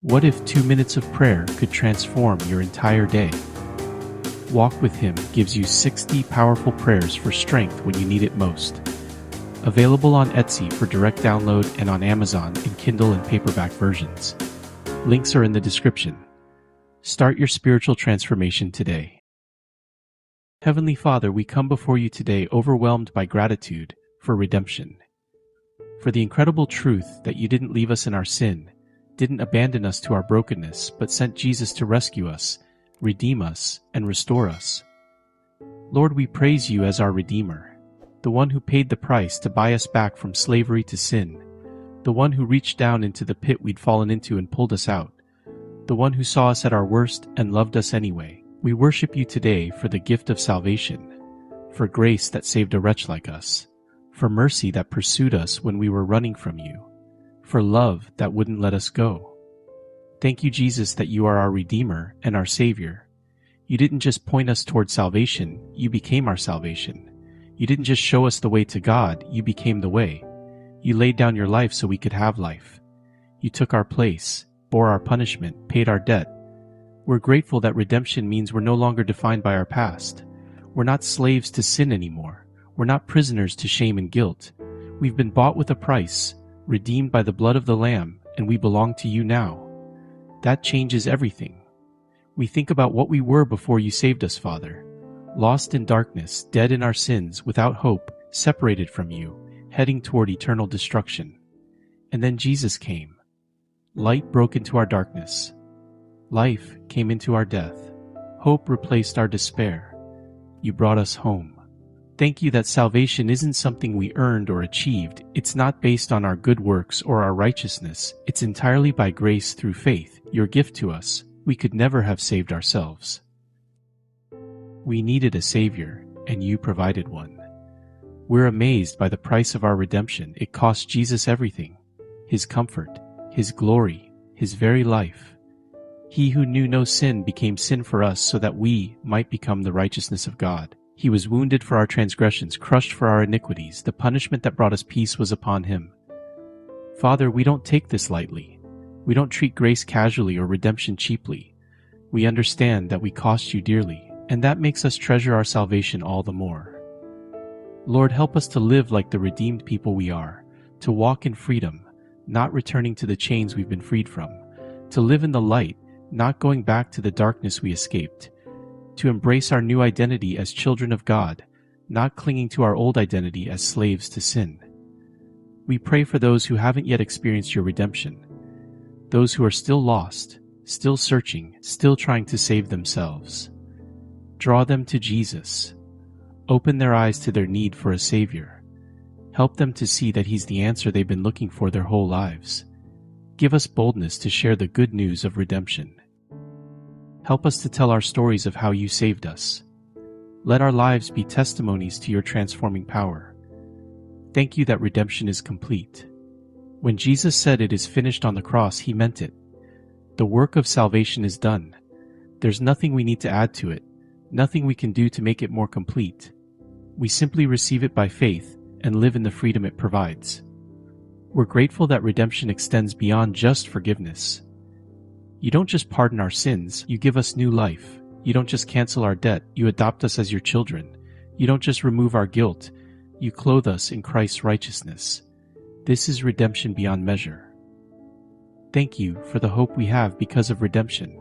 What if 2 minutes of prayer could transform your entire day? Walk with Him gives you 60 powerful prayers for strength when you need it most. Available on Etsy for direct download and on Amazon in Kindle and paperback versions. Links are in the description. Start your spiritual transformation today. Heavenly Father, we come before you today overwhelmed by gratitude for redemption. For the incredible truth that you didn't leave us in our sin, didn't abandon us to our brokenness, but sent Jesus to rescue us, redeem us, and restore us. Lord, we praise you as our Redeemer, the one who paid the price to buy us back from slavery to sin, the one who reached down into the pit we'd fallen into and pulled us out, the one who saw us at our worst and loved us anyway. We worship you today for the gift of salvation, for grace that saved a wretch like us, for mercy that pursued us when we were running from you, for love that wouldn't let us go. Thank you, Jesus, that you are our Redeemer and our Savior. You didn't just point us toward salvation, you became our salvation. You didn't just show us the way to God, you became the way. You laid down your life so we could have life. You took our place, bore our punishment, paid our debt. We're grateful that redemption means we're no longer defined by our past. We're not slaves to sin anymore. We're not prisoners to shame and guilt. We've been bought with a price, redeemed by the blood of the Lamb, and we belong to you now. That changes everything. We think about what we were before you saved us, Father. Lost in darkness, dead in our sins, without hope, separated from you, heading toward eternal destruction. And then Jesus came. Light broke into our darkness. Life came into our death. Hope replaced our despair. You brought us home. Thank you that salvation isn't something we earned or achieved. It's not based on our good works or our righteousness. It's entirely by grace through faith, your gift to us. We could never have saved ourselves. We needed a Savior, and you provided one. We're amazed by the price of our redemption. It cost Jesus everything: His comfort, His glory, His very life. He who knew no sin became sin for us so that we might become the righteousness of God. He was wounded for our transgressions, crushed for our iniquities. The punishment that brought us peace was upon Him. Father, we don't take this lightly. We don't treat grace casually or redemption cheaply. We understand that we cost you dearly, and that makes us treasure our salvation all the more. Lord, help us to live like the redeemed people we are, to walk in freedom, not returning to the chains we've been freed from, to live in the light, not going back to the darkness we escaped, to embrace our new identity as children of God, not clinging to our old identity as slaves to sin. We pray for those who haven't yet experienced your redemption, those who are still lost, still searching, still trying to save themselves. Draw them to Jesus. Open their eyes to their need for a Savior. Help them to see that He's the answer they've been looking for their whole lives. Give us boldness to share the good news of redemption. Help us to tell our stories of how you saved us. Let our lives be testimonies to your transforming power. Thank you that redemption is complete. When Jesus said it is finished on the cross, He meant it. The work of salvation is done. There's nothing we need to add to it, nothing we can do to make it more complete. We simply receive it by faith and live in the freedom it provides. We're grateful that redemption extends beyond just forgiveness. You don't just pardon our sins, you give us new life. You don't just cancel our debt, you adopt us as your children. You don't just remove our guilt, you clothe us in Christ's righteousness. This is redemption beyond measure. Thank you for the hope we have because of redemption.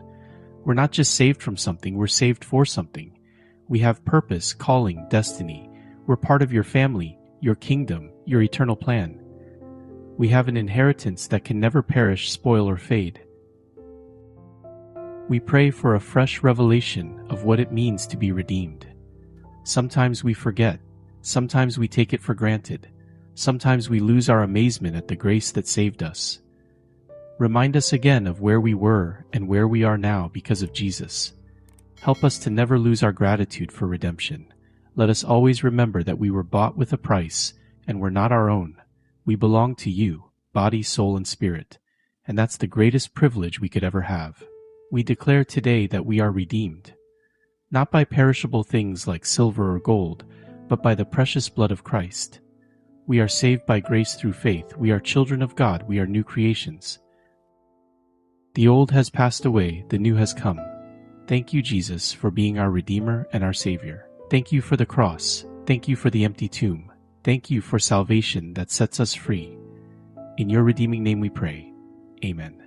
We're not just saved from something, we're saved for something. We have purpose, calling, destiny. We're part of your family, your kingdom, your eternal plan. We have an inheritance that can never perish, spoil, or fade. We pray for a fresh revelation of what it means to be redeemed. Sometimes we forget. Sometimes we take it for granted. Sometimes we lose our amazement at the grace that saved us. Remind us again of where we were and where we are now because of Jesus. Help us to never lose our gratitude for redemption. Let us always remember that we were bought with a price and we're not our own. We belong to you, body, soul, and spirit, and that's the greatest privilege we could ever have. We declare today that we are redeemed, not by perishable things like silver or gold, but by the precious blood of Christ. We are saved by grace through faith. We are children of God. We are new creations. The old has passed away, the new has come. Thank you, Jesus, for being our Redeemer and our Savior. Thank you for the cross. Thank you for the empty tomb. Thank you for salvation that sets us free. In your redeeming name we pray. Amen.